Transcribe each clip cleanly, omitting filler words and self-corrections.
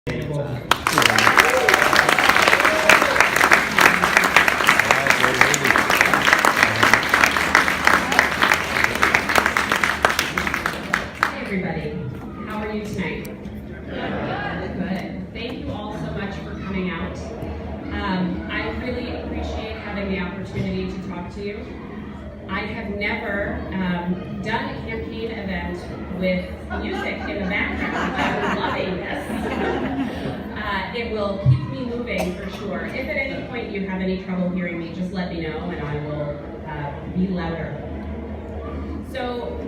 Everybody, how are you tonight? Good. Thank you all so much for coming out. I really appreciate having the opportunity to talk to you. I have never done a campaign event with music in the background. I'm loving this. It will keep me moving for sure. If at any point you have any trouble hearing me, just let me know and I will be louder. So,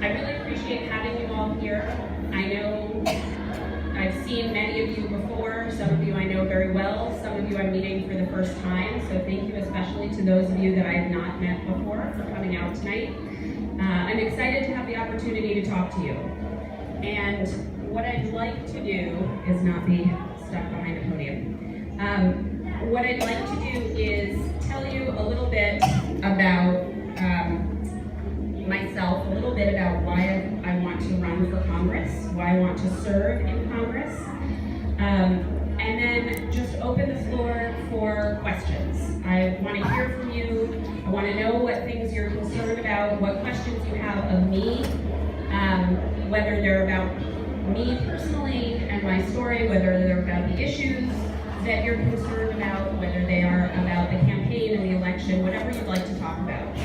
I really appreciate having you all here. I know I've seen many of you before. Some of you I know very well. Some of you I'm meeting for the first time. So thank you especially to those of you that I have not met before for coming out tonight. I'm excited to have the opportunity to talk to you. And what I'd like to do is not be stuck behind a podium. What I'd like to do is tell you a little bit about myself, a little bit about why I want to run for Congress, why I want to serve in Congress, and then just open the floor for questions. I want to hear from you. I want to know what things you're concerned about, what questions you have of me, whether they're about me personally and my story, whether they're about the issues that you're concerned about, whether they are about the campaign and the election, whatever you'd like to talk about.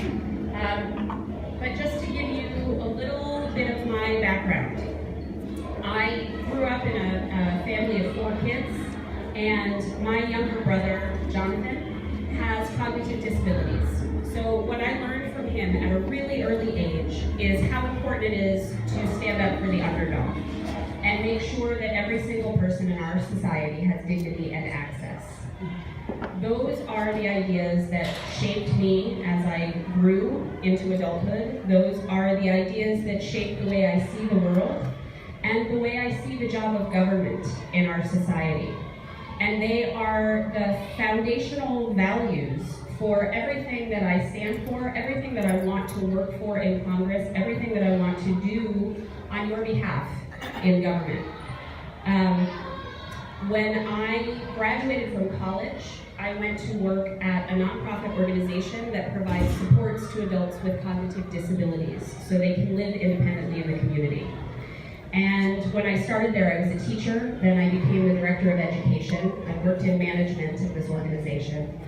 But just to give you a little bit of my background. I grew up in a family of 4 kids, and my younger brother, Jonathan, has cognitive disabilities. So what I learned from him at a really early age is how important it is to stand up for the underdog and make sure that every single person in our society has dignity and access. Those are the ideas that shaped me as I grew into adulthood. Those are the ideas that shape the way I see the world and the way I see the job of government in our society. And they are the foundational values for everything that I stand for, everything that I want to work for in Congress, everything that I want to do on your behalf in government. When I graduated from college, I went to work at a nonprofit organization that provides supports to adults with cognitive disabilities so they can live independently in the community. And when I started there, I was a teacher, then I became the director of education. I worked in management of this organization.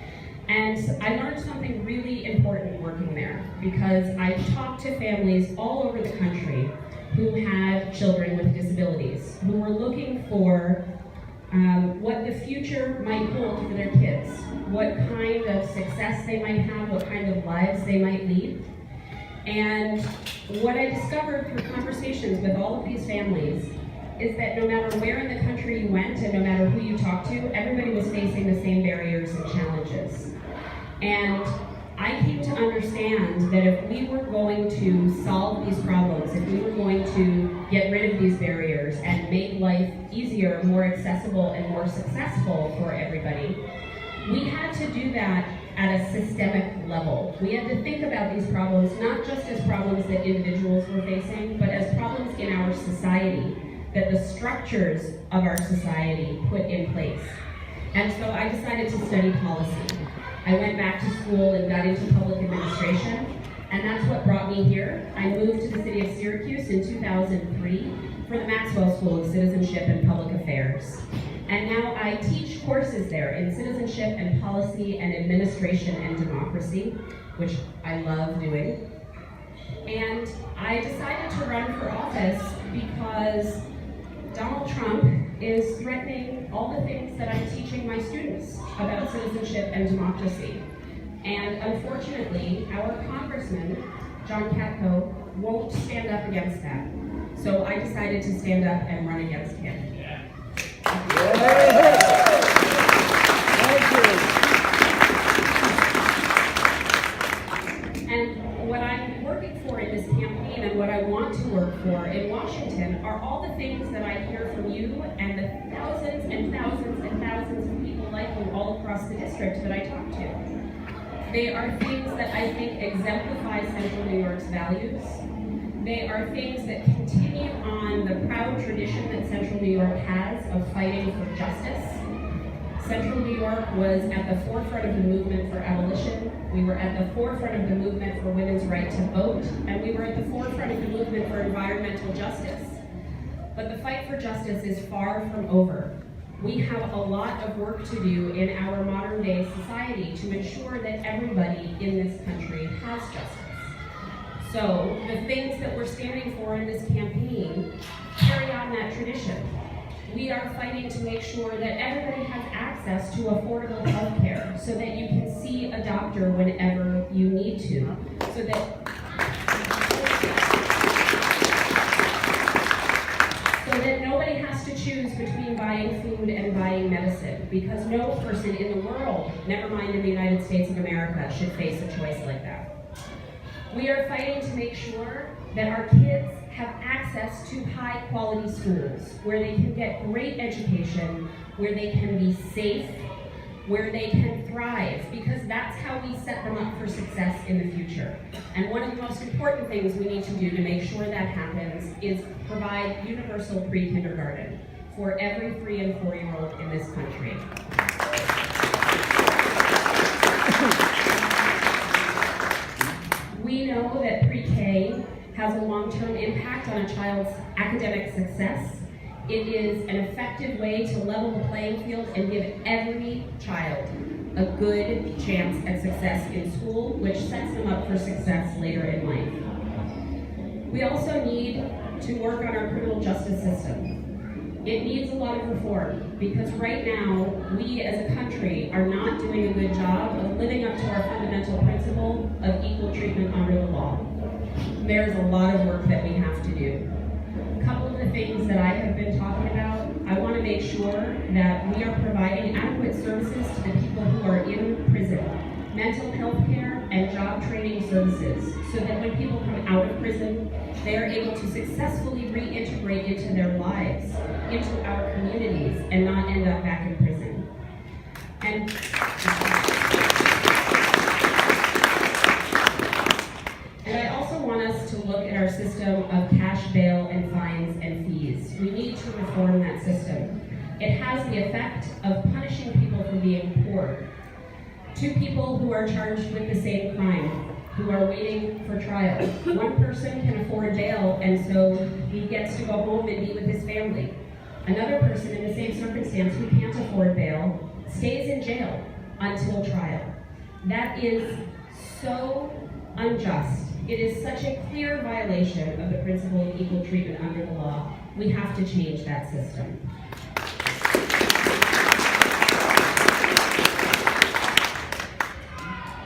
And I learned something really important working there because I talked to families all over the country who had children with disabilities, who were looking for what the future might hold for their kids, what kind of success they might have, what kind of lives they might lead. And what I discovered through conversations with all of these families is that no matter where in the country you went and no matter who you talked to, everybody was facing the same barriers and challenges. And I came to understand that if we were going to solve these problems, if we were going to get rid of these barriers and make life easier, more accessible, and more successful for everybody, we had to do that at a systemic level. We had to think about these problems not just as problems that individuals were facing, but as problems in our society, that the structures of our society put in place. And so I decided to study policy. I went back to school and got into public administration, and that's what brought me here. I moved to the city of Syracuse in 2003 for the Maxwell School of Citizenship and Public Affairs. And now I teach courses there in citizenship and policy and administration and democracy, which I love doing. And I decided to run for office because Donald Trump is threatening all the things that I'm teaching my students about citizenship and democracy. And unfortunately, our congressman, John Katko, won't stand up against that. So I decided to stand up and run against him. And what I'm working for in this campaign and what I want to work for in Washington are all the things that I hear from you and the thousands and thousands and thousands of people like you all across the district that I talk to. They are things that I think exemplify Central New York's values. They are things that continue on on the proud tradition that Central New York has of fighting for justice. Central New York was at the forefront of the movement for abolition. We were at the forefront of the movement for women's right to vote, and we were at the forefront of the movement for environmental justice. But the fight for justice is far from over. We have a lot of work to do in our modern day society to ensure that everybody in this country has justice. So the things that we're standing for in this campaign carry on that tradition. We are fighting to make sure that everybody has access to affordable health care so that you can see a doctor whenever you need to, so that nobody has to choose between buying food and buying medicine, because no person in the world, never mind in the United States of America, should face a choice like that. We are fighting to make sure that our kids have access to high-quality schools where they can get great education, where they can be safe, where they can thrive, because that's how we set them up for success in the future. And one of the most important things we need to do to make sure that happens is provide universal pre-kindergarten for every 3- and 4-year-old in this country. We know that pre-K has a long-term impact on a child's academic success. It is an effective way to level the playing field and give every child a good chance at success in school, which sets them up for success later in life. We also need to work on our criminal justice system. It needs a lot of reform, because right now, we as a country are not doing a good job of living up to our fundamental principle of equal treatment under the law. There's a lot of work that we have to do. A couple of the things that I have been talking about, I want to make sure that we are providing adequate services to the people who are in prison, mental health care and job training services, so that when people come out of prison, they are able to successfully reintegrate into their lives, into our communities, and not end up back in prison. And I also want us to look at our system of cash bail and fines and fees. We need to reform that system. It has the effect of punishing people for being poor. Two people who are charged with the same crime, who are waiting for trial. One person can afford bail, and so he gets to go home and be with his family. Another person in the same circumstance who can't afford bail stays in jail until trial. That is so unjust. It is such a clear violation of the principle of equal treatment under the law. We have to change that system.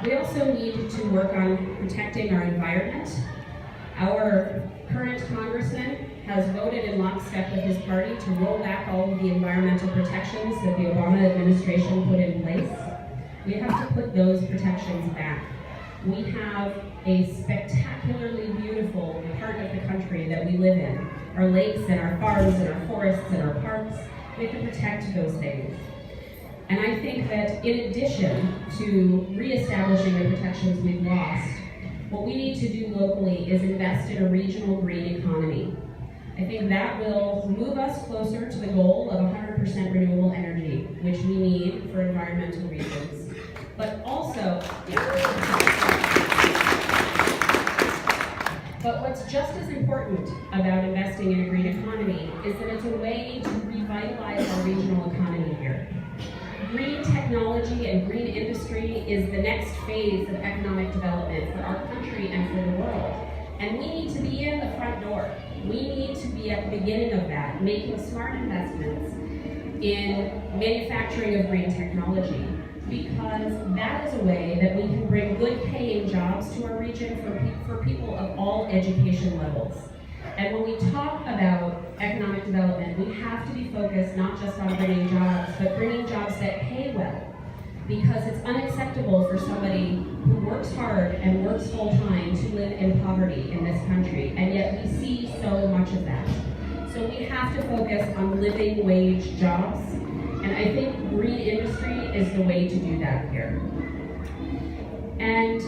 We also need to work on protecting our environment. Our current congressman has voted in lockstep with his party to roll back all of the environmental protections that the Obama administration put in place. We have to put those protections back. We have a spectacularly beautiful part of the country that we live in. Our lakes and our farms and our forests and our parks. We have to protect those things. And I think that in addition to reestablishing the protections we've lost, what we need to do locally is invest in a regional green economy. I think that will move us closer to the goal of 100% renewable energy, which we need for environmental reasons. But also, but what's just as important about investing in a green economy is that it's a way to revitalize our regional economy here. Green technology and green industry is the next phase of economic development for our country and for the world. And we need to be in the front door. We need to be at the beginning of that, making smart investments in manufacturing of green technology, because that is a way that we can bring good paying jobs to our region for people of all education levels. And when we talk about economic development, we have to be focused not just on bringing jobs, but bringing jobs that pay well. Because it's unacceptable for somebody who works hard and works full time to live in poverty in this country, and yet we see so much of that. So we have to focus on living wage jobs, and I think green industry is the way to do that here. And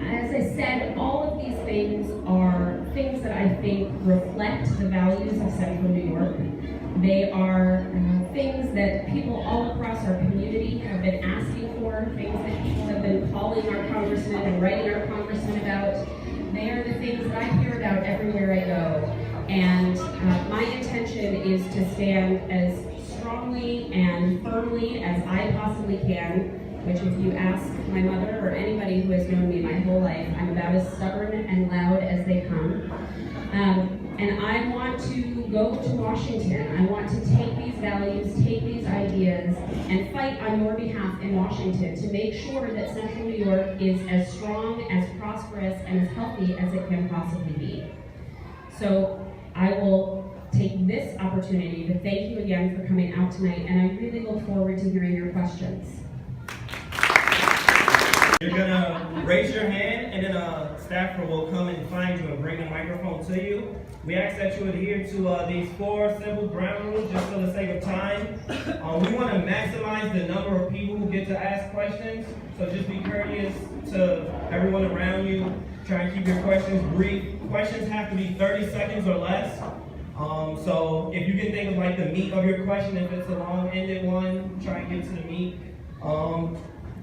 As I said, all of these things are things that I think reflect the values of Central New York. They are things that people all across our community have been asking for, things that people have been calling our congressman and writing our congressman about. They are the things that I hear about everywhere I go. And my intention is to stand as strongly and firmly as I possibly can, which if you ask my mother or anybody who has known me my whole life, I'm about as stubborn and loud as they come. And I want to go to Washington. I want to take these values, take these ideas, and fight on your behalf in Washington to make sure that Central New York is as strong, as prosperous, and as healthy as it can possibly be. So I will take this opportunity to thank you again for coming out tonight, and I really look forward to hearing your questions. You're gonna raise your hand, and then a staffer will come and find you and bring the microphone to you. We ask that you adhere to these 4 simple ground rules just for the sake of time. We want to maximize the number of people who get to ask questions, so just be courteous to everyone around you. Try and keep your questions brief. Questions have to be 30 seconds or less. So if you can think of like the meat of your question, if it's a long-ended one, try and get to the meat.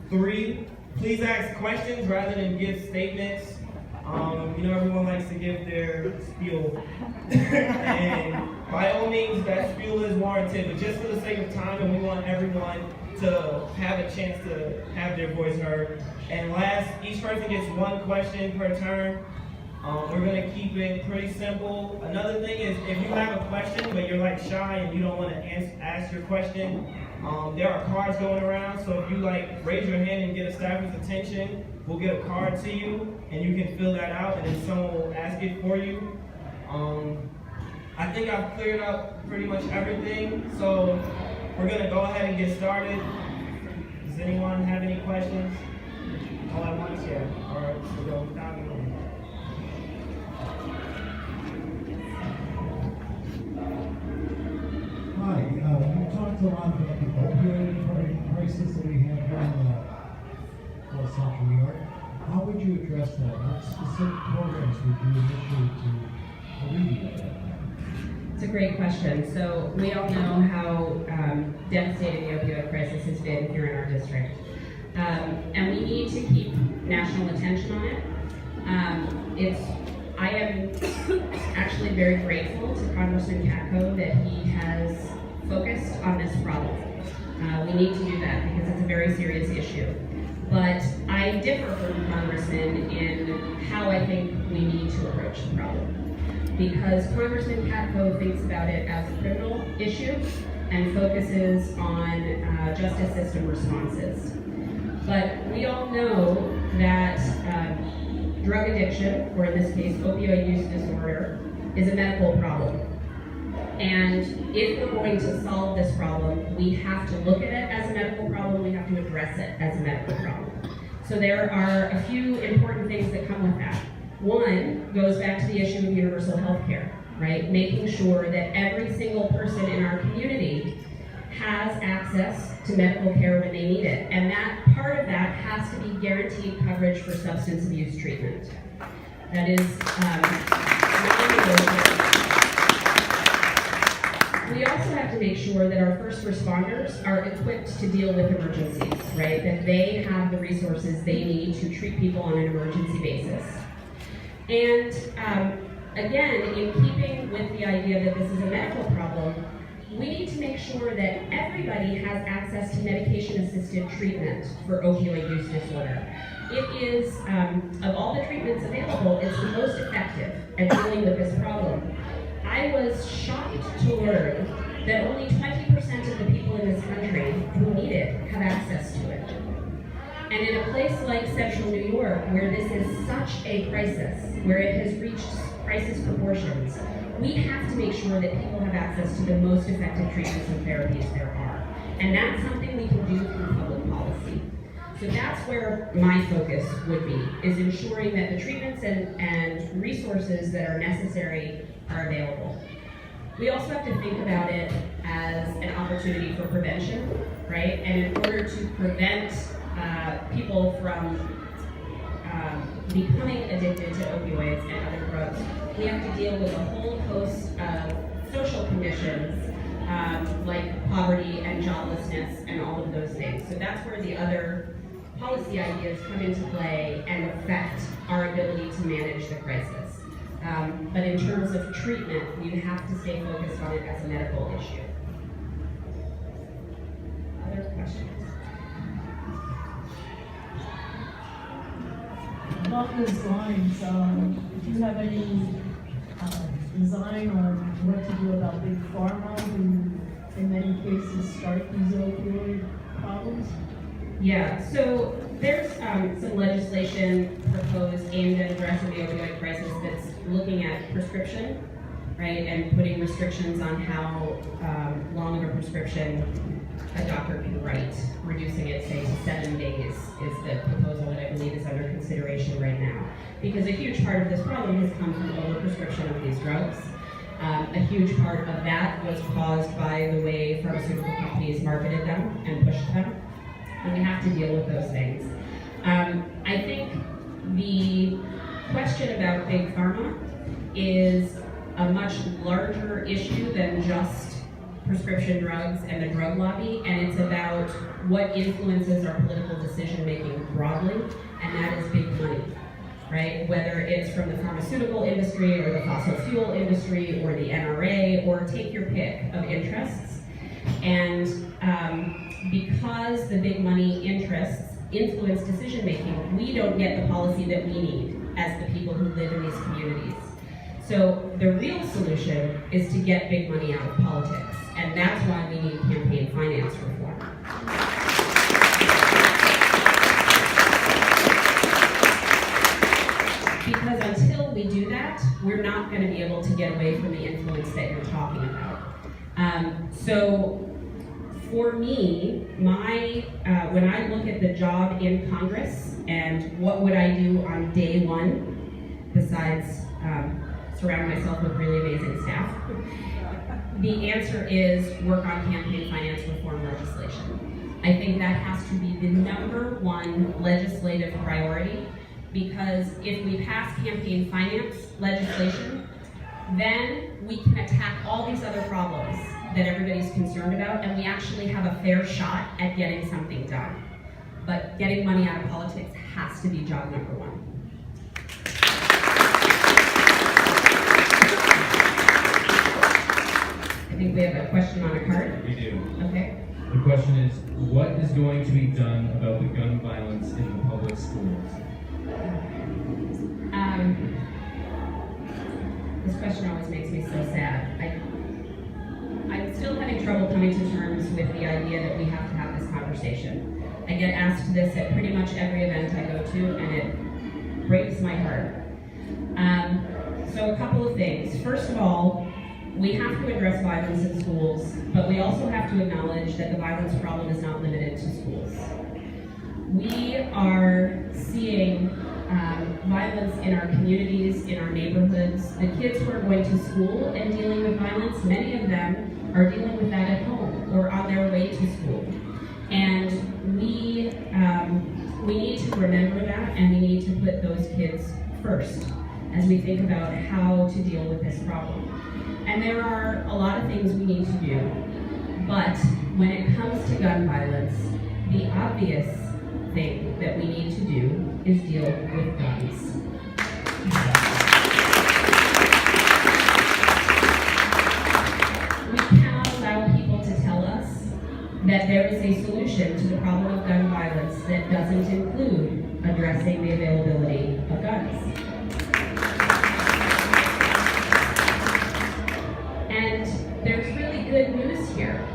3, please ask questions rather than give statements. Everyone likes to give their spiel. And by all means, that spiel is warranted, but just for the sake of time, and we want everyone to have a chance to have their voice heard. And last, each person gets 1 question per turn. We're going to keep it pretty simple. Another thing is, if you have a question, but you're like shy and you don't want to ask your question, there are cards going around, so if you raise your hand and get a staffer's attention, we'll get a card to you, and you can fill that out, and then someone will ask it for you. I think I've cleared up pretty much everything, so we're going to go ahead and get started. Does anyone have any questions? All at once, yeah. All right, we'll go down the room. Hi, you talked a lot about the opioid crisis that we have here in Central New York. How would you address that? What specific programs would you initiate to alleviate that? It's a great question. So we all know how devastating the opioid crisis has been here in our district. And we need to keep national attention on it. I am actually very grateful to Congressman Katko that he has focused on this problem. We need to do that because it's a very serious issue. But I differ from Congressman in how I think we need to approach the problem. Because Congressman Katko thinks about it as a criminal issue and focuses on justice system responses. But we all know that drug addiction, or in this case, opioid use disorder, is a medical problem. And if we're going to solve this problem, we have to look at it as a medical problem, we have to address it as a medical problem. So there are a few important things that come with that. One goes back to the issue of universal health care, right? Making sure that every single person in our community has access to medical care when they need it. And that part of that has to be guaranteed coverage for substance abuse treatment. That is we also have to make sure that our first responders are equipped to deal with emergencies, right? That they have the resources they need to treat people on an emergency basis. And again, in keeping with the idea that this is a medical problem, we need to make sure that everybody has access to medication-assisted treatment for opioid use disorder. It is, of all the treatments available, it's the most effective at dealing with this problem. I was shocked to learn that only 20% of the people in this country who need it have access to it. And in a place like Central New York, where this is such a crisis, where it has reached crisis proportions, we have to make sure that people have access to the most effective treatments and therapies there are. And that's something we can do through public policy. So that's where my focus would be, is ensuring that the treatments and resources that are necessary are available. We also have to think about it as an opportunity for prevention, right? And in order to prevent people from becoming addicted to opioids and other drugs, we have to deal with a whole host of social conditions like poverty and joblessness and all of those things. So that's where the other policy ideas come into play and affect our ability to manage the crisis. But in terms of treatment, you have to stay focused on it as a medical issue. Other questions? Along those lines, do you have any design on what to do about big pharma, who in many cases start these opioid problems? Yeah, so there's some legislation proposed aimed at addressing the opioid crisis that's looking at prescription, right, and putting restrictions on how long of a prescription a doctor can write, reducing it, say, to 7 days is the proposal that I believe is under consideration right now. Because a huge part of this problem has come from overprescription of these drugs. A huge part of that was caused by the way pharmaceutical companies marketed them and pushed them. And we have to deal with those things. I think the question about big pharma is a much larger issue than just prescription drugs and the drug lobby, and it's about what influences our political decision making broadly, and that is big money, right? Whether it's from the pharmaceutical industry or the fossil fuel industry or the NRA, or take your pick of interests. And because the big money interests influence decision making, we don't get the policy that we need as the people who live in these communities. So the real solution is to get big money out of politics, and that's why we need campaign finance reform. Because until we do that, we're not going to be able to get away from the influence that you're talking about. So for me, when I look at the job in Congress and what would I do on day one, besides surround myself with really amazing staff, the answer is work on campaign finance reform legislation. I think that has to be the number one legislative priority, because if we pass campaign finance legislation, then we can attack all these other problems that everybody's concerned about, and we actually have a fair shot at getting something done. But getting money out of politics has to be job number one. I think we have a question on a card. We do. Okay. The question is, what is going to be done about the gun violence in the public schools? This question always makes me so sad. I'm still having trouble coming to terms with the idea that we have to have this conversation. I get asked this at pretty much every event I go to, and it breaks my heart. So a couple of things. First of all, we have to address violence in schools, but we also have to acknowledge that the violence problem is not limited to schools. We are seeing violence in our communities, in our neighborhoods. The kids who are going to school and dealing with violence, many of them are dealing with that at home or on their way to school. And we need to remember that, and we need to put those kids first as we think about how to deal with this problem. And there are a lot of things we need to do, but when it comes to gun violence, the obvious thing that we need to do is deal with guns. We cannot allow people to tell us that there is a solution to the problem of gun violence that doesn't include addressing the availability of guns. And there's really good news here.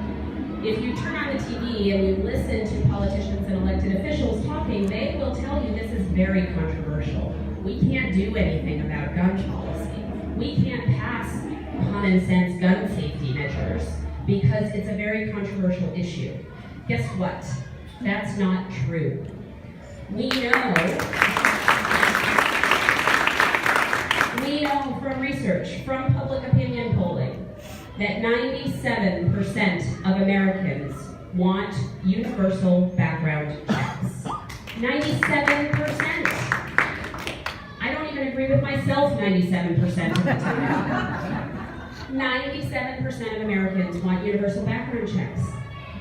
If you turn on the TV and you listen to politicians and elected officials talking, they will tell you this is very controversial. We can't do anything about gun policy. We can't pass common sense gun safety measures because it's a very controversial issue. Guess what? That's not true. We know from research, from public opinion polling, that 97% of Americans want universal background checks. 97%! even agree with myself 97% of the time. 97% of Americans want universal background checks.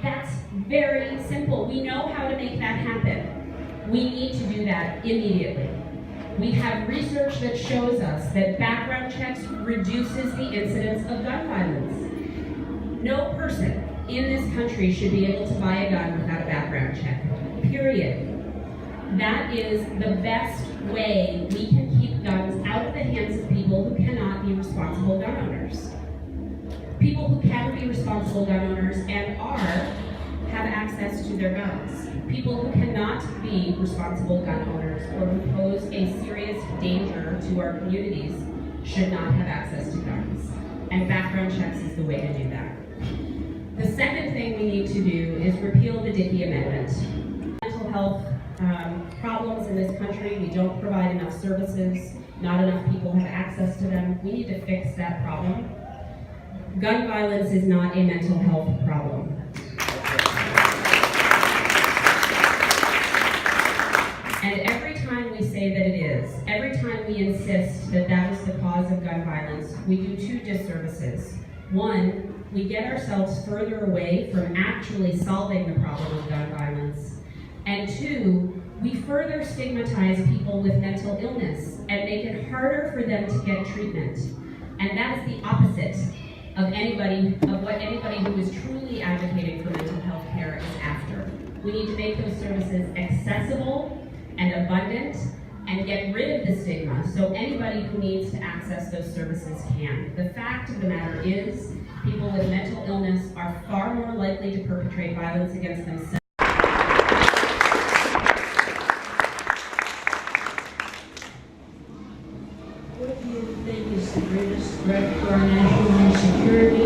That's very simple. We know how to make that happen. We need to do that immediately. We have research that shows us that background checks reduces the incidence of gun violence. No person in this country should be able to buy a gun without a background check, period. That is the best way we can keep guns out of the hands of people who cannot be responsible gun owners. People who can be responsible gun owners and have access to their guns. People who cannot be responsible gun owners or who pose a serious danger to our communities should not have access to guns. And background checks is the way to do that. The second thing we need to do is repeal the Dickey Amendment. Mental health problems in this country, we don't provide enough services, not enough people have access to them. We need to fix that problem. Gun violence is not a mental health problem. And every time we say that it is, every time we insist that that is the cause of gun violence, we do two disservices. One, we get ourselves further away from actually solving the problem of gun violence. And two, we further stigmatize people with mental illness and make it harder for them to get treatment. And that is the opposite of what anybody who is truly advocating for mental health care is after. We need to make those services accessible and abundant and get rid of the stigma so anybody who needs to access those services can. The fact of the matter is, people with mental illness are far more likely to perpetrate violence against themselves. What do you think is the greatest threat to our national security,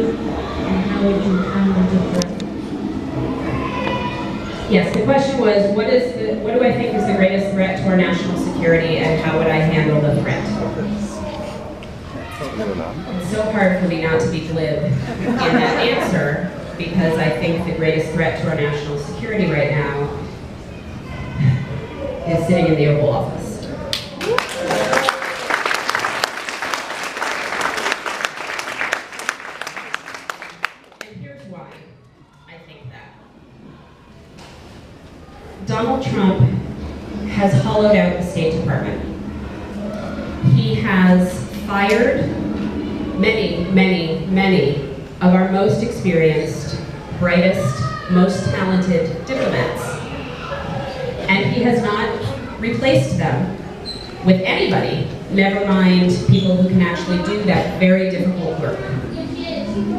and how would you counter the threat? Yes, the question was, what do I think is the greatest threat to our national security and how would I handle the threat? It's so hard for me not to be glib in that answer because I think the greatest threat to our national security right now is sitting in the Oval Office. And here's why I think that. Donald Trump has hollowed out the State Department. He has fired many of our most experienced, brightest, most talented diplomats. And he has not replaced them with anybody, never mind people who can actually do that very difficult work.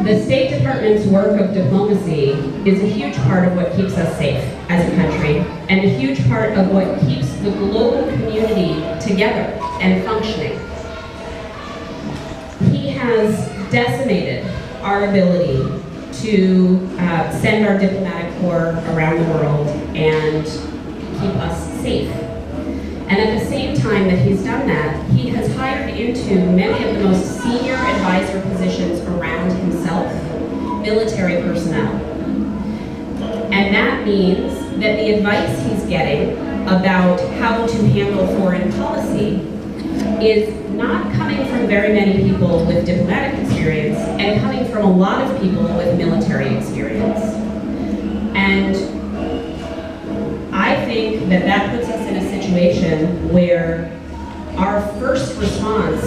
The State Department's work of diplomacy is a huge part of what keeps us safe as a country, and a huge part of what keeps the global community together and functioning. He has decimated our ability to send our diplomatic corps around the world and keep us safe. And at the same time that he's done that, he has hired into many of the most senior advisor positions around himself, military personnel. And that means that the advice he's getting about how to handle foreign policy is not coming from very many people with diplomatic experience and coming from a lot of people with military experience. And I think that that puts us in a situation where our first response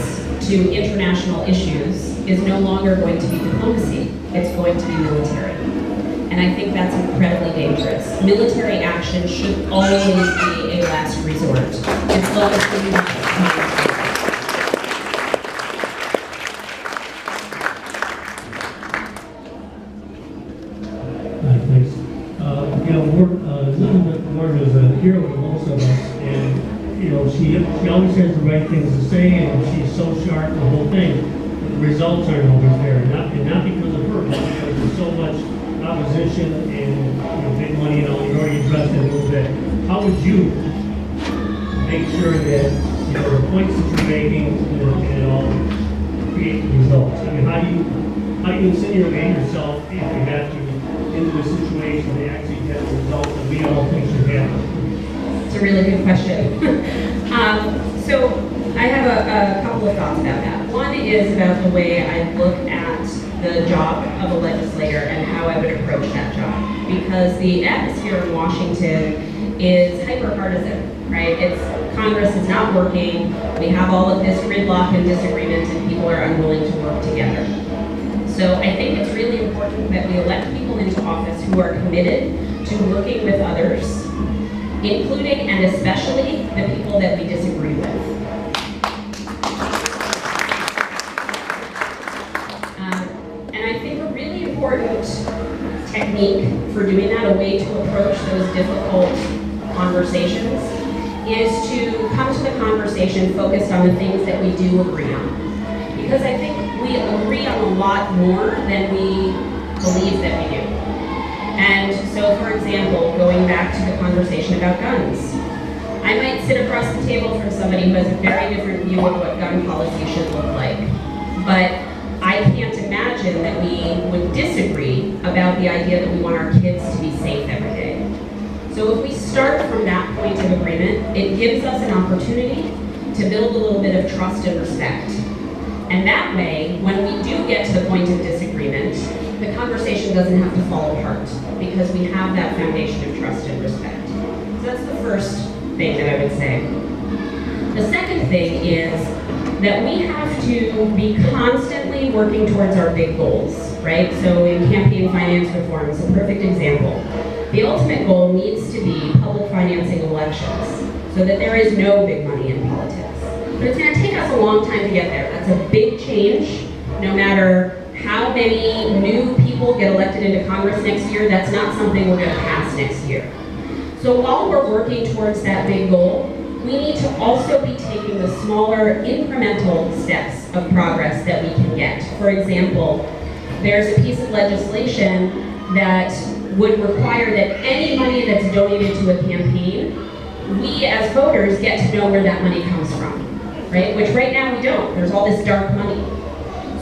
to international issues is no longer going to be diplomacy, it's going to be military. And I think that's incredibly dangerous. Military action should always be a last resort. As long as we have Margaret is a hero to most of us, and she always has the right things to say, and she's so sharp, the whole thing. But the results aren't always there, and not because of her, but because there's so much opposition and big money and all. You already addressed it a little bit. How would you make sure that the points that you're making and it all create results? I mean, how do you insinuate yourself if you have to into a situation that actually gets the results that we all think should happen? It's a really good question. So I have it is about the way I look at the job of a legislator and how I would approach that job. Because the atmosphere in Washington is hyper-partisan, right? Congress is not working, we have all of this gridlock and disagreement, and people are unwilling to work together. So I think it's really important that we elect people into office who are committed to working with others, including and especially the people that we disagree with. And I think a really important technique for doing that, a way to approach those difficult conversations, is to come to the conversation focused on the things that we do agree on. Because I think we agree on a lot more than we believe that we do. And so, for example, going back to the conversation about guns, I might sit across the table from somebody who has a very different view of what gun policy should look like. But I can't imagine that we would disagree about the idea that we want our kids to be safe every day. So if we start from that point of agreement, it gives us an opportunity to build a little bit of trust and respect. And that way, when we do get to the point of disagreement, the conversation doesn't have to fall apart because we have that foundation of trust and respect. So that's the first thing that I would say. The second thing is that we have to be constantly working towards our big goals, right? So in campaign finance reform is a perfect example. The ultimate goal needs to be public financing of elections so that there is no big money in politics. But it's going to take us a long time to get there. That's a big change. No matter how many new people get elected into Congress next year, that's not something we're going to pass next year. So while we're working towards that big goal, we need to also be taking the smaller incremental steps of progress that we can get. For example, there's a piece of legislation that would require that any money that's donated to a campaign, we as voters get to know where that money comes from, right? Which right now we don't. There's all this dark money.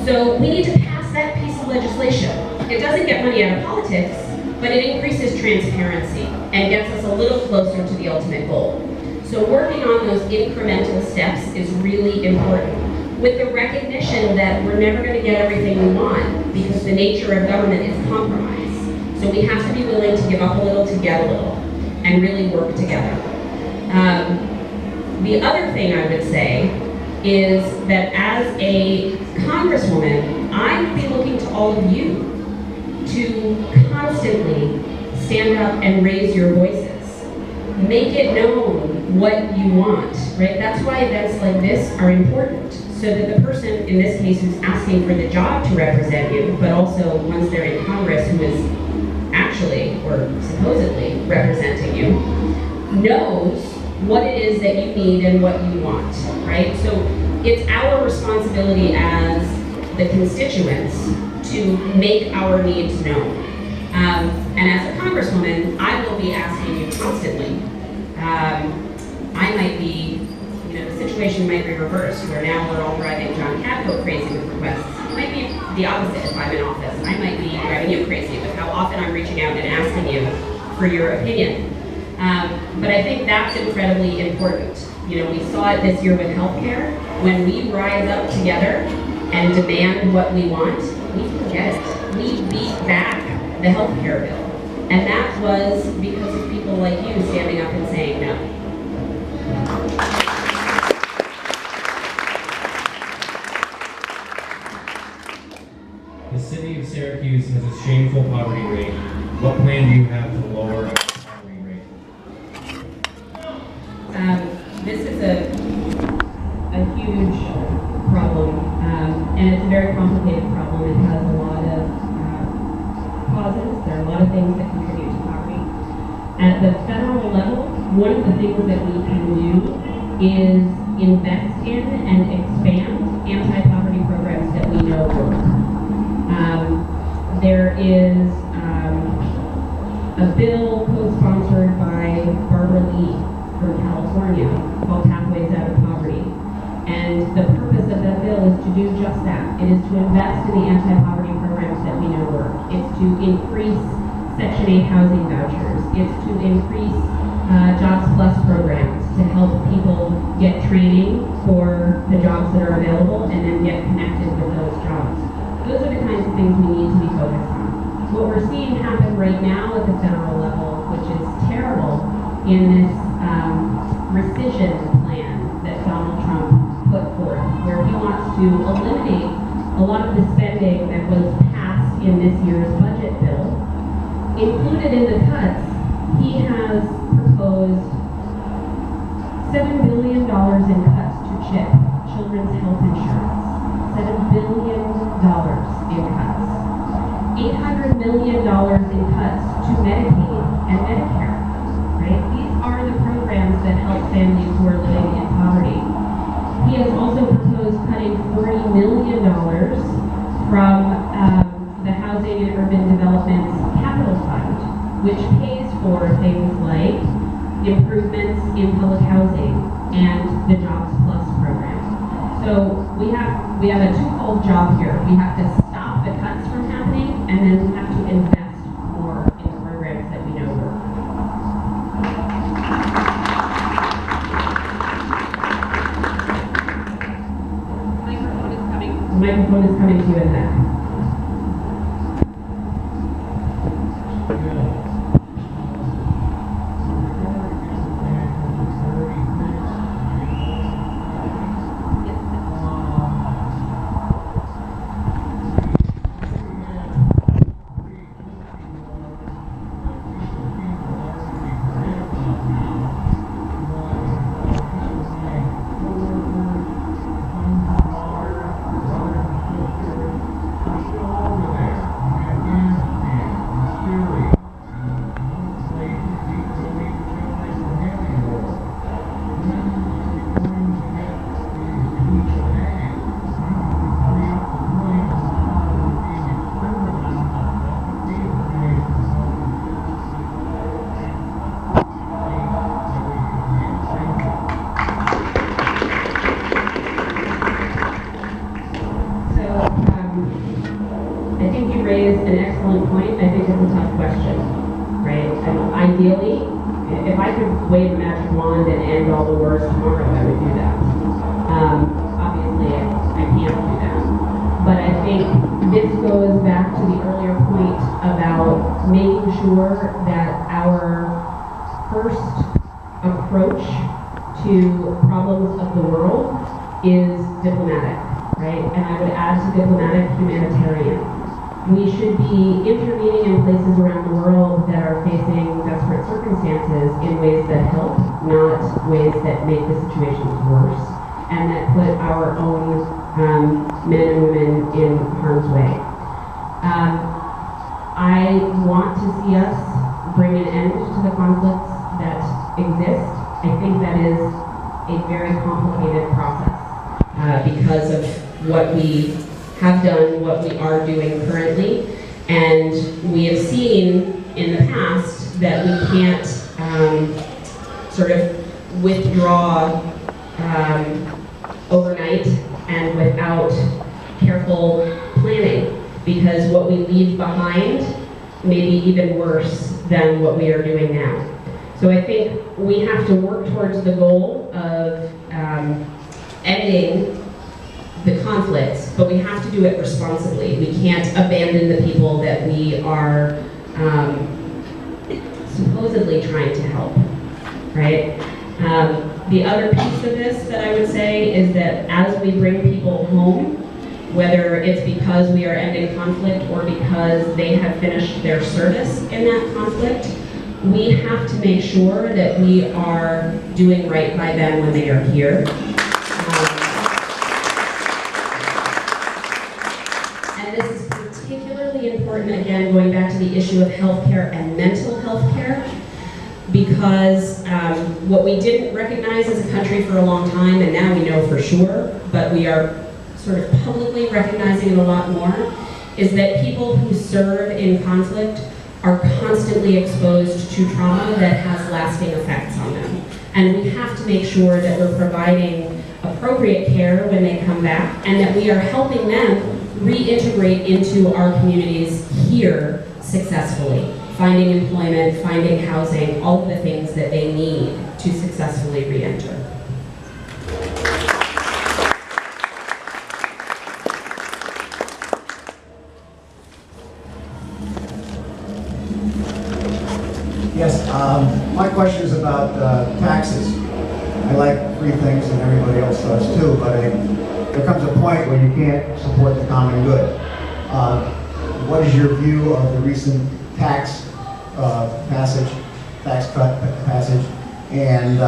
So we need to pass that piece of legislation. It doesn't get money out of politics, but it increases transparency and gets us a little closer to the ultimate goal. So working on those incremental steps is really important, with the recognition that we're never going to get everything we want because the nature of government is compromise. So we have to be willing to give up a little to get a little and really work together. The other thing I would say is that as a congresswoman, I would be looking to all of you to constantly stand up and raise your voices. Make it known what you want, right? That's why events like this are important, so that the person, in this case, who's asking for the job to represent you, but also once they're in Congress, who is actually, or supposedly, representing you, knows what it is that you need and what you want, right? So it's our responsibility as the constituents to make our needs known. And as a congresswoman, I will be asking you constantly. I might be, the situation might be reversed, where now we're all driving John Cadwell crazy with requests. It might be the opposite if I'm in office. I might be driving you crazy with how often I'm reaching out and asking you for your opinion. But I think that's incredibly important. We saw it this year with healthcare. When we rise up together and demand what we want, we can get it. We beat back the healthcare bill. And that was because of people like you standing up and saying no. The city of Syracuse has a shameful poverty rate. What plan do you have to lower our poverty rate? This is a huge problem, and it's a very complicated problem. It has a lot of causes. There are a lot of things that contribute to poverty. At the federal level, one of the things that we can do is invest in and expand anti-poverty programs that we know work. There is a bill co-sponsored by Barbara Lee from California called Pathways Out of Poverty. And the purpose of that bill is to do just that. It is to invest in the anti-poverty programs that we know work. It's to increase Section 8 housing vouchers. It's to increase Jobs Plus programs to help people get training for the jobs that are available and then get connected with those jobs. Those are the kinds of things we need to be focused on. What we're seeing happen right now at the federal level, which is terrible, in this rescission plan that Donald Trump put forth, where he wants to eliminate a lot of the spending that was passed in this year's budget bill. Included in the cuts, he has proposed $7 billion in cuts to CHIP, Children's Health Insurance. $7 billion in cuts. $800 million in cuts to Medicaid and Medicare, right? These are the programs that help families who are living in poverty. He has also proposed cutting $40 million from the Housing and Urban Development's Capital Fund, which pays for things like improvements in public housing and the Jobs Plus program. So we have a twofold job here. We have to stop the cuts from happening, and then we have to invest more in the programs that we know work. The microphone is coming to you in the back. Ideally, if I could wave a magic wand and end all the wars tomorrow, I would do that. Obviously, I can't do that. But I think this goes back to the earlier point about making sure that our first approach to problems of the world is diplomatic, right? And I would add to diplomatic humanitarian. We should be intervening in places around the world that are facing desperate circumstances in ways that help, not ways that make the situations worse, and that put our own men and women in harm's way. I want to see us bring an end to the conflicts that exist. I think that is a very complicated process because of what we have done, what we are doing currently, and we have seen in the past that we can't sort of withdraw overnight and without careful planning, because what we leave behind may be even worse than what we are doing now. So I think we have to work towards the goal of ending the conflicts, but we have to do it responsibly. We can't abandon the people that we are supposedly trying to help, right? The other piece of this that I would say is that as we bring people home, whether it's because we are ending conflict or because they have finished their service in that conflict, we have to make sure that we are doing right by them when they are here. And this is particularly important, again, going back to the issue of healthcare and mental health care, because what we didn't recognize as a country for a long time, and now we know for sure, but we are sort of publicly recognizing it a lot more, is that people who serve in conflict are constantly exposed to trauma that has lasting effects on them. And we have to make sure that we're providing appropriate care when they come back, and that we are helping them reintegrate into our communities here successfully. finding employment, finding housing, all of the things that they need to successfully re-enter. Yes, my question is about taxes. I like free things and everybody else does too, but there comes a point where you can't support the common good. What is your view of the recent tax cut passage? And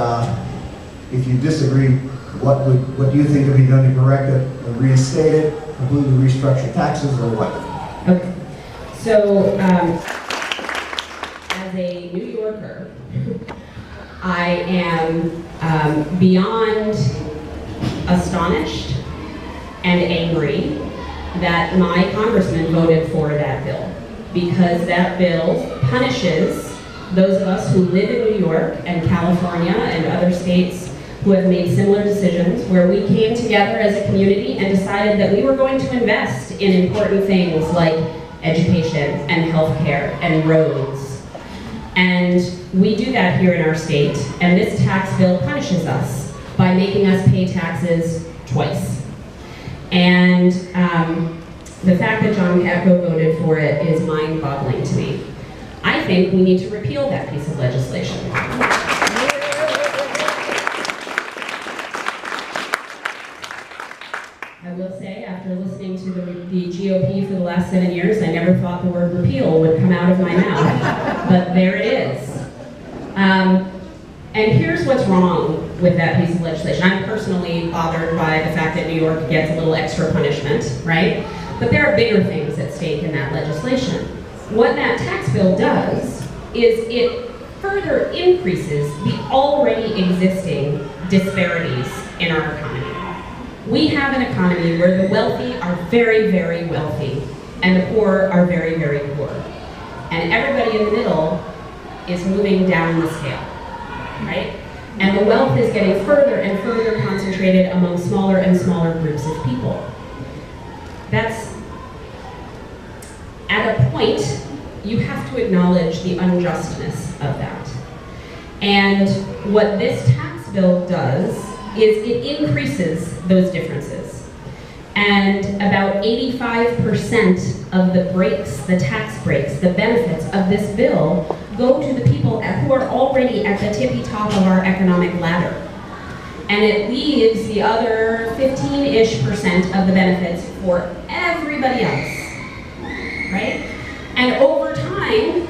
if you disagree, what do you think could be done to correct it, or reinstate it, completely restructure taxes, or what? Okay, so as a New Yorker, I am beyond astonished and angry that my congressman voted for that bill, because that bill punishes those of us who live in New York and California and other states who have made similar decisions, where we came together as a community and decided that we were going to invest in important things like education and healthcare and roads. And we do that here in our state, and this tax bill punishes us by making us pay taxes twice. And the fact that John Katko voted for it is mind-boggling to me. I think we need to repeal that piece of legislation. I will say, after listening to the GOP for the last 7 years, I never thought the word repeal would come out of my mouth, but there it is. And here's what's wrong with that piece of legislation. I'm personally bothered by the fact that New York gets a little extra punishment, right? But there are bigger things at stake in that legislation. What that tax bill does is it further increases the already existing disparities in our economy. We have an economy where the wealthy are very, very wealthy, and the poor are very, very poor. And everybody in the middle is moving down the scale, right? And the wealth is getting further and further concentrated among smaller and smaller groups of people. That's, at a point, you have to acknowledge the unjustness of that. And what this tax bill does is it increases those differences. And about 85% of the breaks, the tax breaks, the benefits of this bill go to the people who are already at the tippy top of our economic ladder. And it leaves the other 15-ish% of the benefits for everybody else, right? And over time,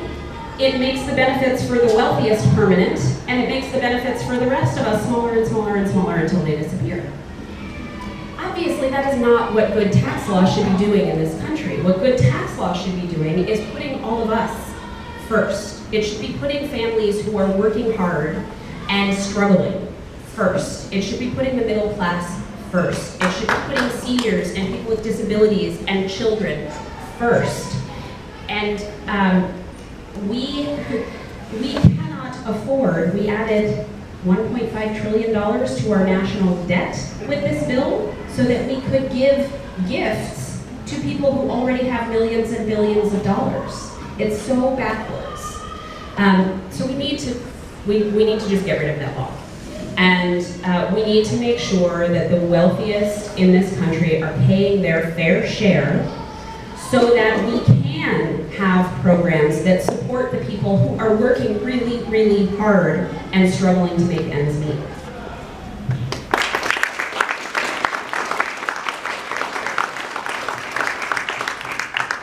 it makes the benefits for the wealthiest permanent, and it makes the benefits for the rest of us smaller and smaller and smaller until they disappear. Obviously, that is not what good tax law should be doing in this country. What good tax law should be doing is putting all of us first. It should be putting families who are working hard and struggling first. It should be putting the middle class first. It should be putting seniors and people with disabilities and children first. And we cannot afford, we added $1.5 trillion to our national debt with this bill so that we could give gifts to people who already have millions and billions of dollars. It's so backwards. So we need to just get rid of that law. And we need to make sure that the wealthiest in this country are paying their fair share so that we can have programs that support the people who are working really, really hard and struggling to make ends meet.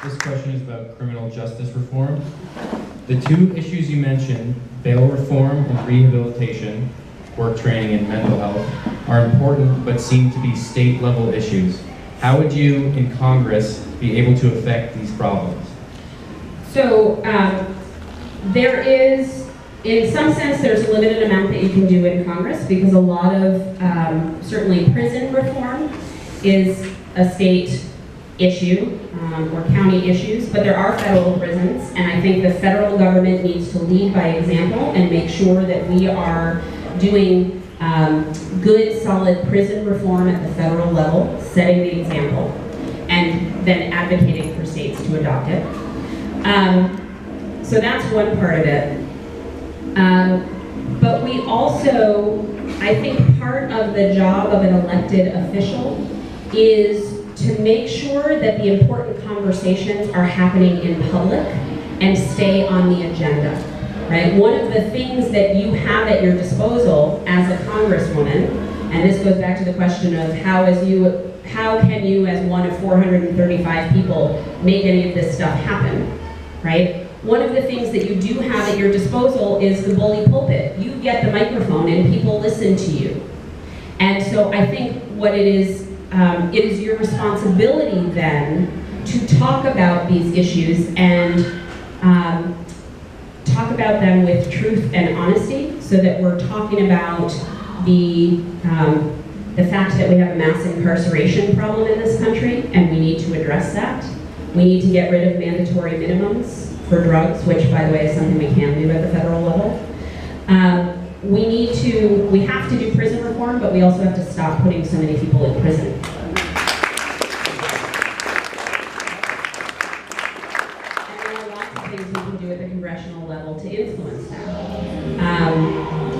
This question is about criminal justice reform. The two issues you mentioned, bail reform and rehabilitation, work training and mental health, are important but seem to be state-level issues. How would you, in Congress, be able to affect these problems? So there is, in some sense, there's a limited amount that you can do in Congress because a lot of, certainly prison reform is a state issue or county issues, but there are federal prisons, and I think the federal government needs to lead by example and make sure that we are doing good, solid prison reform at the federal level, setting the example, and then advocating for states to adopt it. So that's one part of it. But we also, I think part of the job of an elected official is to make sure that the important conversations are happening in public and stay on the agenda, right? One of the things that you have at your disposal as a congresswoman, and this goes back to the question of how can you as one of 435 people make any of this stuff happen, right? One of the things that you do have at your disposal is the bully pulpit. You get the microphone and people listen to you. And so I think what it is your responsibility then to talk about these issues and talk about them with truth and honesty, so that we're talking about the fact that we have a mass incarceration problem in this country, and we need to address that. We need to get rid of mandatory minimums for drugs, which, by the way, is something we can do at the federal level. We have to do prison reform, but we also have to stop putting so many people in prison. And there are lots of things we can do at the congressional level to influence that.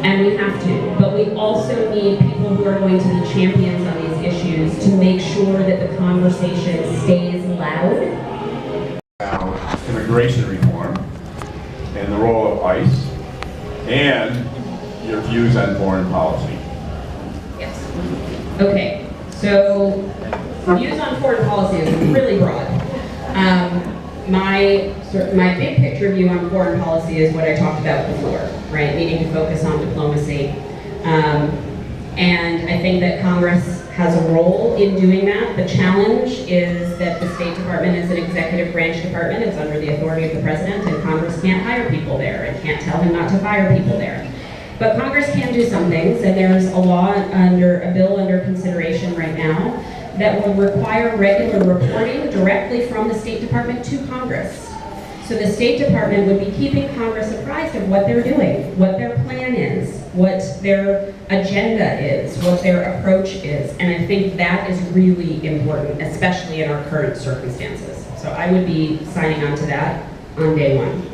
And we have to. But we also need people who are going to be champions on these issues to make sure that the conversation stays loud. Immigration reform and the role of ICE and your views on foreign policy. Yes. Okay, so views on foreign policy is really broad. My big picture view on foreign policy is what I talked about before, right? Needing to focus on diplomacy. And I think that Congress has a role in doing that. The challenge is that the State Department is an executive branch department. It's under the authority of the president, and Congress can't hire people there and can't tell him not to fire people there. But Congress can do some things, and there's a bill under consideration right now that will require regular reporting directly from the State Department to Congress. So the State Department would be keeping Congress apprised of what they're doing, what their plan is, what their agenda is, what their approach is. And I think that is really important, especially in our current circumstances. So I would be signing on to that on day one.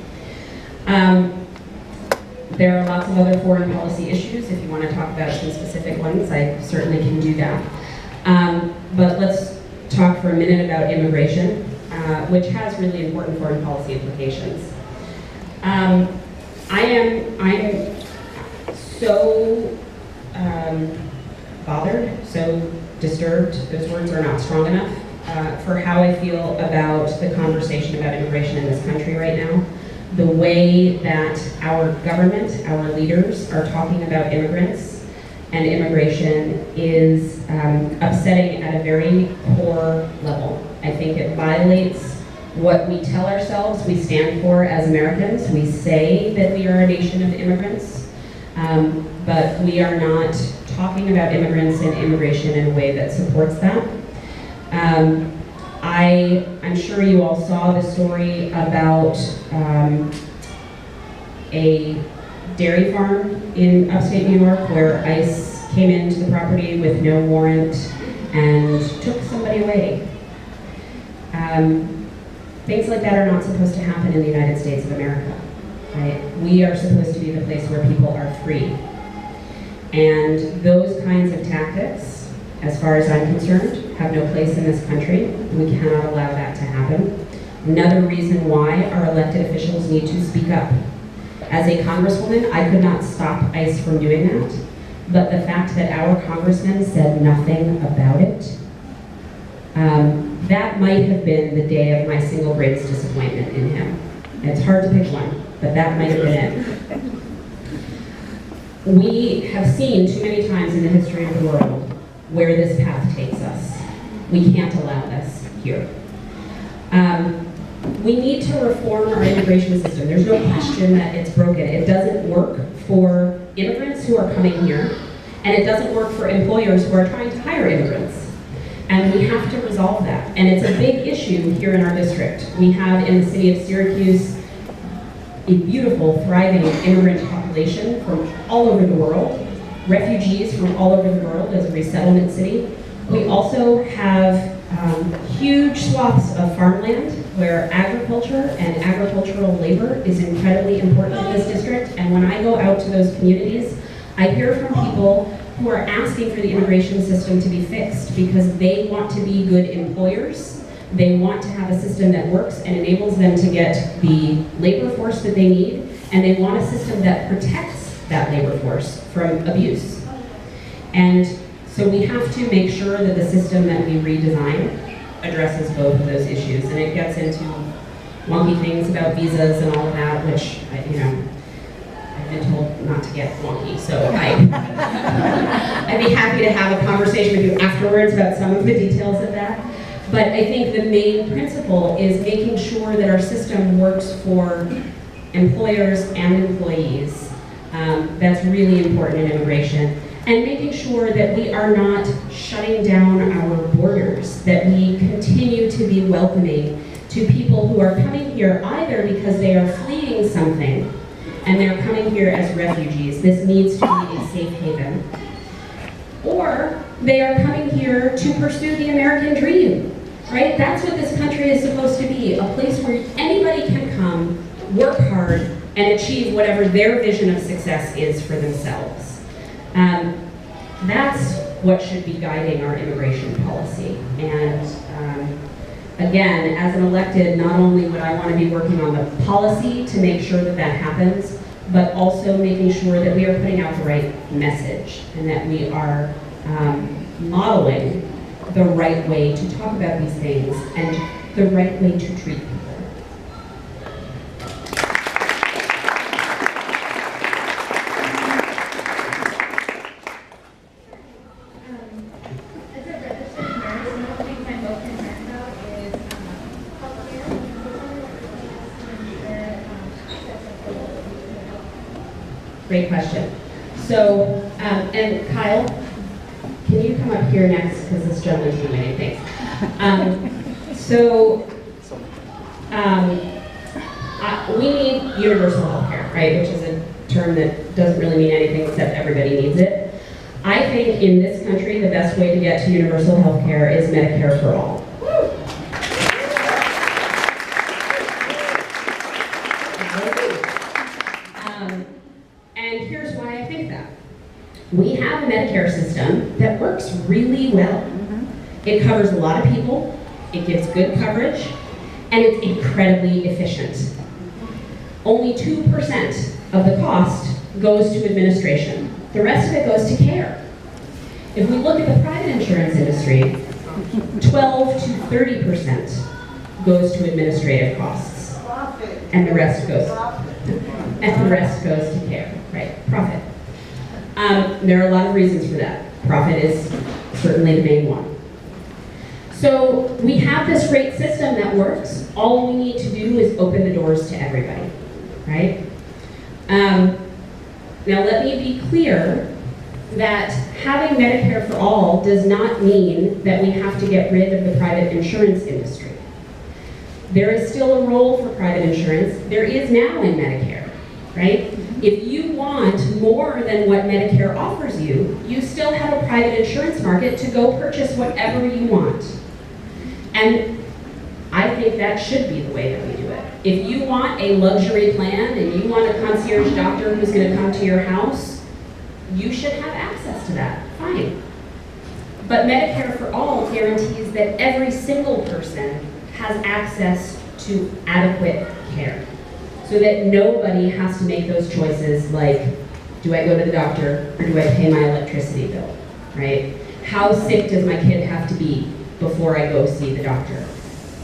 There are lots of other foreign policy issues. If you want to talk about some specific ones, I certainly can do that. But let's talk for a minute about immigration, which has really important foreign policy implications. I'm so bothered, so disturbed, those words are not strong enough, for how I feel about the conversation about immigration in this country right now. The way that our government, our leaders are talking about immigrants and immigration is upsetting at a very core level. I think it violates what we tell ourselves we stand for as Americans. We say that we are a nation of immigrants, but we are not talking about immigrants and immigration in a way that supports that. I'm sure you all saw the story about a dairy farm in upstate New York where ICE came into the property with no warrant and took somebody away. Things like that are not supposed to happen in the United States of America, right? We are supposed to be the place where people are free. And those kinds of tactics, as far as I'm concerned, have no place in this country. We cannot allow that to happen. Another reason why our elected officials need to speak up. As a congresswoman, I could not stop ICE from doing that, but the fact that our congressman said nothing about it, that might have been the day of my single greatest disappointment in him. It's hard to pick one, but that might have been it. We have seen too many times in the history of the world where this path takes us. We can't allow this here. We need to reform our immigration system. There's no question that it's broken. It doesn't work for immigrants who are coming here, and it doesn't work for employers who are trying to hire immigrants. And we have to resolve that. And it's a big issue here in our district. We have in the city of Syracuse a beautiful, thriving immigrant population from all over the world, refugees from all over the world as a resettlement city. We also have huge swaths of farmland where agriculture and agricultural labor is incredibly important in this district. And when I go out to those communities, I hear from people who are asking for the immigration system to be fixed because they want to be good employers. They want to have a system that works and enables them to get the labor force that they need, and they want a system that protects that labor force from abuse. And so we have to make sure that the system that we redesign addresses both of those issues, and it gets into wonky things about visas and all of that, which, I've been told not to get wonky, so I'd be happy to have a conversation with you afterwards about some of the details of that. But I think the main principle is making sure that our system works for employers and employees. That's really important in immigration. And making sure that we are not shutting down our borders, that we continue to be welcoming to people who are coming here either because they are fleeing something and they're coming here as refugees. This needs to be a safe haven. Or they are coming here to pursue the American dream, right? That's what this country is supposed to be, a place where anybody can come, work hard, and achieve whatever their vision of success is for themselves. That's what should be guiding our immigration policy. And again, as an elected, not only would I want to be working on the policy to make sure that that happens, but also making sure that we are putting out the right message and that we are modeling the right way to talk about these things and the right way to treat people. Great question. So, and Kyle, can you come up here next, because this gentleman's been waiting, thanks. We need universal health care, right, which is a term that doesn't really mean anything except everybody needs it. I think in this country, the best way to get to universal health care is Medicare for all. And here's why I think that. We have a Medicare system that works really well. It covers a lot of people, it gives good coverage, and it's incredibly efficient. Only 2% of the cost goes to administration. The rest of it goes to care. If we look at the private insurance industry, 12 to 30% goes to administrative costs, and the rest goes to care. Right, profit. There are a lot of reasons for that. Profit is certainly the main one. So we have this great system that works. All we need to do is open the doors to everybody, right? Now let me be clear that having Medicare for all does not mean that we have to get rid of the private insurance industry. There is still a role for private insurance. There is now in Medicare, right? If you want more than what Medicare offers you, you still have a private insurance market to go purchase whatever you want. And I think that should be the way that we do it. If you want a luxury plan and you want a concierge doctor who's going to come to your house, you should have access to that. Fine. But Medicare for all guarantees that every single person has access to adequate care, so that nobody has to make those choices like, do I go to the doctor or do I pay my electricity bill, right? How sick does my kid have to be before I go see the doctor?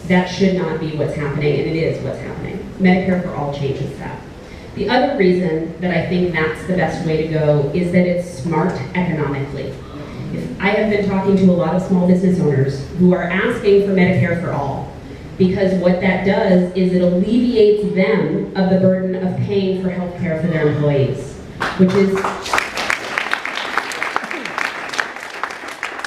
That should not be what's happening, and it is what's happening. Medicare for all changes that. The other reason that I think that's the best way to go is that it's smart economically. I have been talking to a lot of small business owners who are asking for Medicare for all, because what that does is it alleviates them of the burden of paying for health care for their employees, which is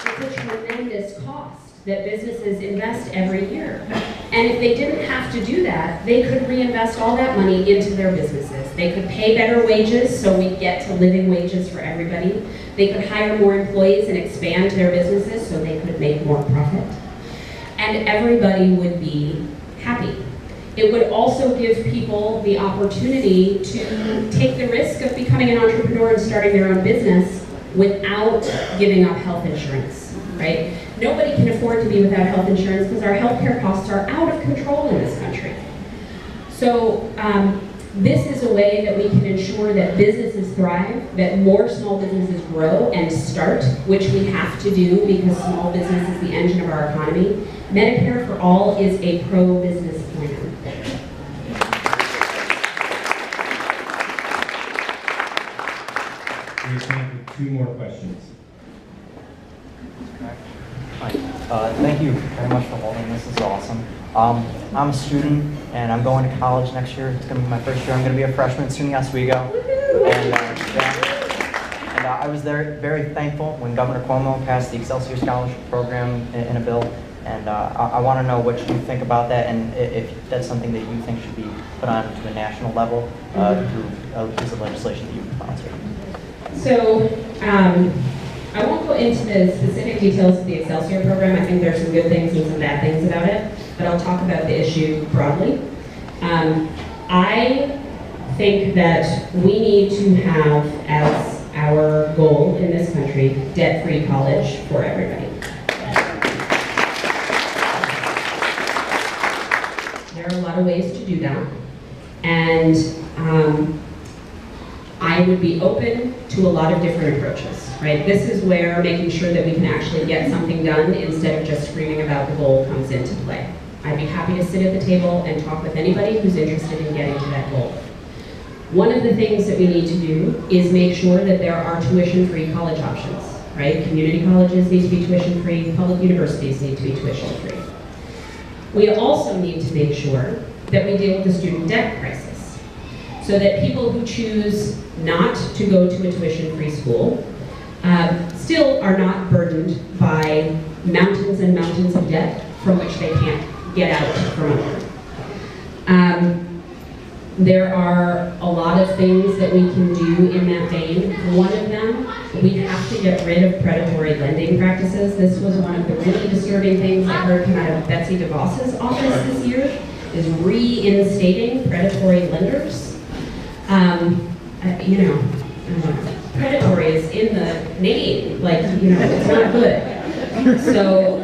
it's a tremendous cost that businesses invest every year. And if they didn't have to do that, they could reinvest all that money into their businesses. They could pay better wages so we get to living wages for everybody. They could hire more employees and expand their businesses so they could make more profit. And everybody would be happy. It would also give people the opportunity to take the risk of becoming an entrepreneur and starting their own business without giving up health insurance, right? Nobody can afford to be without health insurance because our healthcare costs are out of control in this country. So this is a way that we can ensure that businesses thrive, that more small businesses grow and start, which we have to do because small business is the engine of our economy. Medicare for All is a pro-business plan. We have time for 2 more questions. Hi. Thank you very much for holding this. This is awesome. I'm a student and I'm going to college next year. It's going to be my first year. I'm going to be a freshman at SUNY Oswego. And I was there very thankful when Governor Cuomo passed the Excelsior Scholarship Program in a bill. And I want to know what you think about that and if that's something that you think should be put on to a national level through a piece of legislation that you can sponsor. So, I won't go into the specific details of the Excelsior program. I think there's some good things and some bad things about it, but I'll talk about the issue broadly. I think that we need to have as our goal in this country debt-free college for everybody. There are a lot of ways to do that, and I would be open to a lot of different approaches, right? This is where making sure that we can actually get something done instead of just screaming about the goal comes into play. I'd be happy to sit at the table and talk with anybody who's interested in getting to that goal. One of the things that we need to do is make sure that there are tuition-free college options, right? Community colleges need to be tuition-free, public universities need to be tuition-free. We also need to make sure that we deal with the student debt crisis, so that people who choose not to go to a tuition-free school still are not burdened by mountains and mountains of debt from which they can't get out from under. There are a lot of things that we can do in that vein. One of them, we have to get rid of predatory lending practices. This was one of the really disturbing things I heard come out of Betsy DeVos's office this year, is reinstating predatory lenders. Predatory is in the name, it's not good. So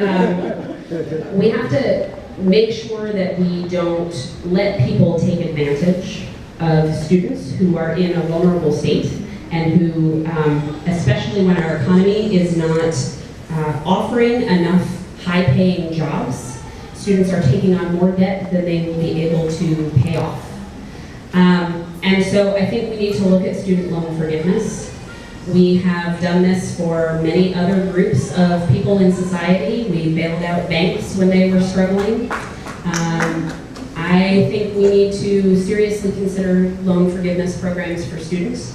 we have to make sure that we don't let people take advantage of students who are in a vulnerable state and who, especially when our economy is not offering enough high-paying jobs, students are taking on more debt than they will be able to pay off. And so I think we need to look at student loan forgiveness. We have done this for many other groups of people in society. We bailed out banks when they were struggling. I think we need to seriously consider loan forgiveness programs for students.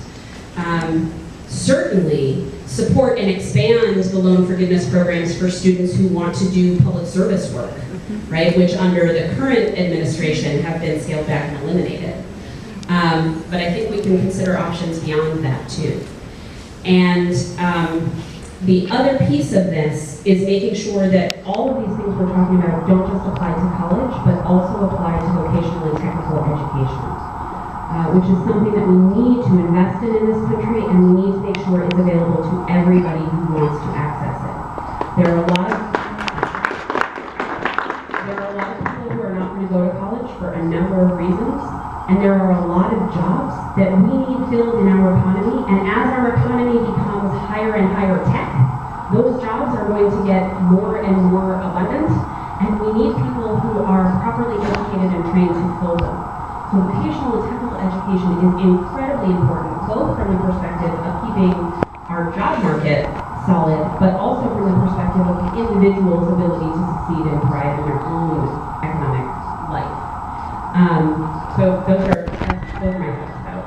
Certainly support and expand the loan forgiveness programs for students who want to do public service work, right, which under the current administration have been scaled back and eliminated. But I think we can consider options beyond that too. And the other piece of this is making sure that all of these things we're talking about don't just apply to college, but also apply to vocational and technical education, which is something that we need to invest in this country, and we need to make sure it's available to everybody who wants to access it. There are a lot of people who are not going to go to college for a number of reasons. And there are a lot of jobs that we need filled in our economy, and as our economy becomes higher and higher tech, those jobs are going to get more and more abundant, and we need people who are properly educated and trained to fill them. So vocational and technical education is incredibly important, both from the perspective of keeping our job market solid, but also from the perspective of the individual's ability to succeed and thrive in their own economic life. So those are my thoughts about it.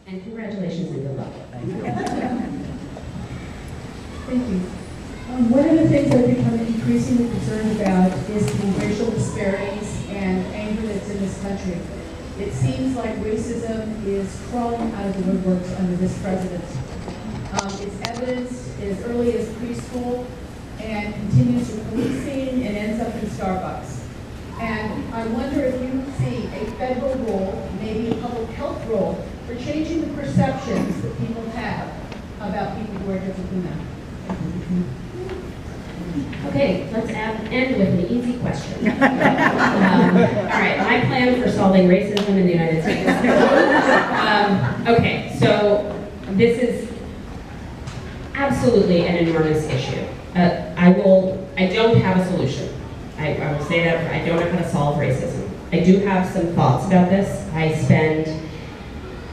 And congratulations and good luck. Thank you. Thank you. One of the things I've become increasingly concerned about is the racial disparities and anger that's in this country. It seems like racism is crawling out of the woodworks under this president. It's evident others as early as preschool and continues to policing and ends up in Starbucks. And I wonder if you see a federal role, maybe a public health role, for changing the perceptions that people have about people who are different than them. Okay, let's end with an easy question. All right, my plan for solving racism in the United States. Okay, so this is absolutely an enormous issue. I don't have a solution. I will say that I don't know how to solve racism. I do have some thoughts about this. I spend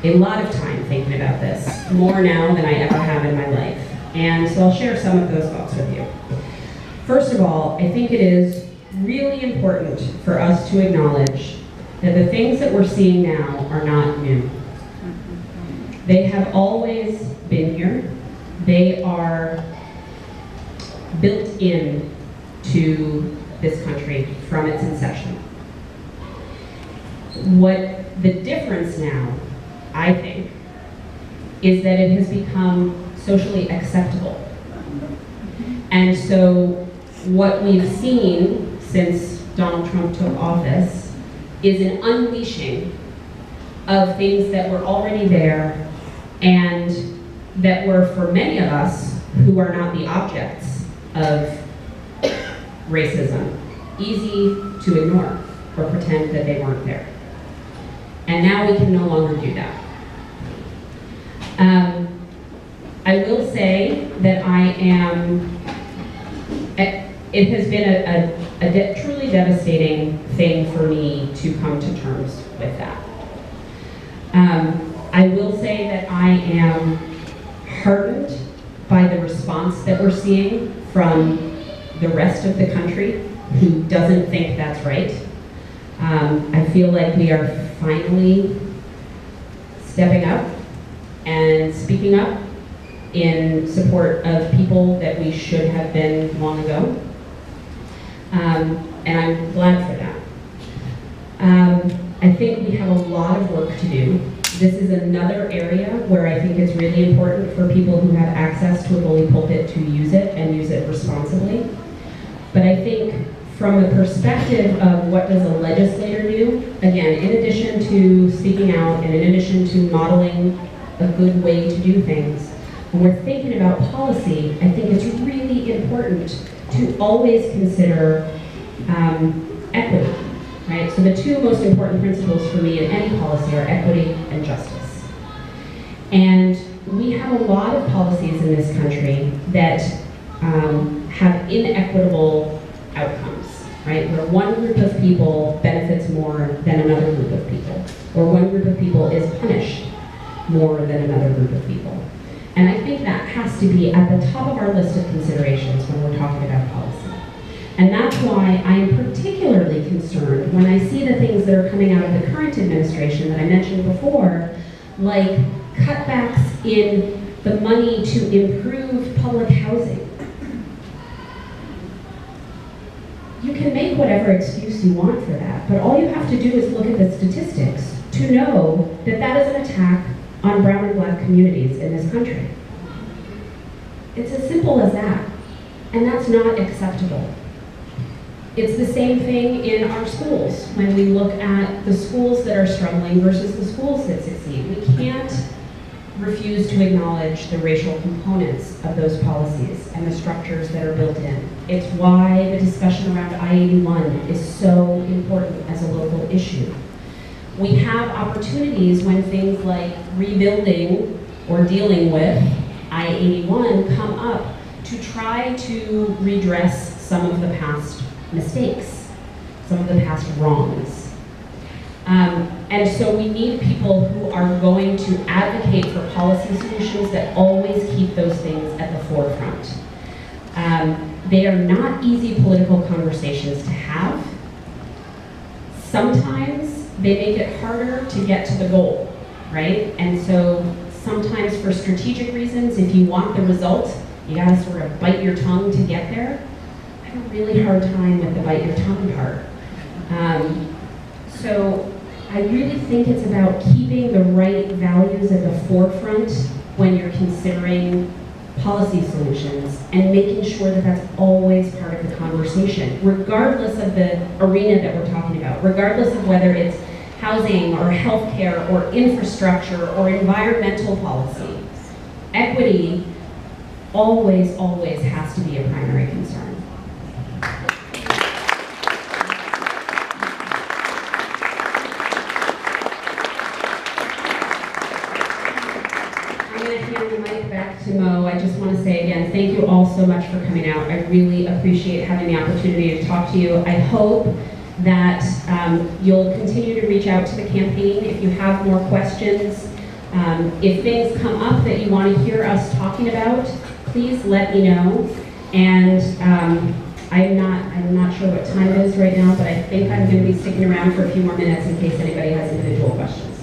a lot of time thinking about this, more now than I ever have in my life. And so I'll share some of those thoughts with you. First of all, I think it is really important for us to acknowledge that the things that we're seeing now are not new. They have always been here. They are built in to this country from its inception. What the difference now, I think, is that it has become socially acceptable. And so what we've seen since Donald Trump took office is an unleashing of things that were already there and that were, for many of us who are not the objects of racism, easy to ignore or pretend that they weren't there. And now we can no longer do that. I will say that it has been a truly devastating thing for me to come to terms with that. I will say that I am heartened by the response that we're seeing from the rest of the country who doesn't think that's right. I feel like we are finally stepping up and speaking up in support of people that we should have been long ago. And I'm glad for that. I think we have a lot of work to do. This is another area where I think it's really important for people who have access to a bully pulpit to use it and use it responsibly. But I think from the perspective of what does a legislator do, again, in addition to speaking out and in addition to modeling a good way to do things, when we're thinking about policy, I think it's really important to always consider equity, right? So the two most important principles for me in any policy are equity and justice. And we have a lot of policies in this country that have inequitable outcomes, right? Where one group of people benefits more than another group of people, or one group of people is punished more than another group of people. And I think that has to be at the top of our list of considerations when we're talking about policy. And that's why I am particularly concerned when I see the things that are coming out of the current administration that I mentioned before, like cutbacks in the money to improve public housing. You can make whatever excuse you want for that, but all you have to do is look at the statistics to know that that is an attack on brown and black communities in this country. It's as simple as that, and that's not acceptable. It's the same thing in our schools. When we look at the schools that are struggling versus the schools that succeed, we can't refuse to acknowledge the racial components of those policies and the structures that are built in. It's why the discussion around I-81 is so important as a local issue. We have opportunities when things like rebuilding or dealing with I-81 come up to try to redress some of the past mistakes, some of the past wrongs. And so we need people who are going to advocate for policy solutions that always keep those things at the forefront. They are not easy political conversations to have. Sometimes they make it harder to get to the goal, right? And so sometimes for strategic reasons, if you want the result, you gotta sort of bite your tongue to get there. I have a really hard time with the bite your tongue part. So I really think it's about keeping the right values at the forefront when you're considering policy solutions, and making sure that that's always part of the conversation, regardless of the arena that we're talking about, regardless of whether it's housing or healthcare or infrastructure or environmental policy. Equity always, always has to be a primary concern. I'm going to hand the mic back to Mo. I just want to say again, thank you all so much for coming out. I really appreciate having the opportunity to talk to you. I hope that you'll continue to reach out to the campaign if you have more questions. If things come up that you want to hear us talking about, please let me know. And I'm not sure what time it is right now, but I think I'm going to be sticking around for a few more minutes in case anybody has individual questions.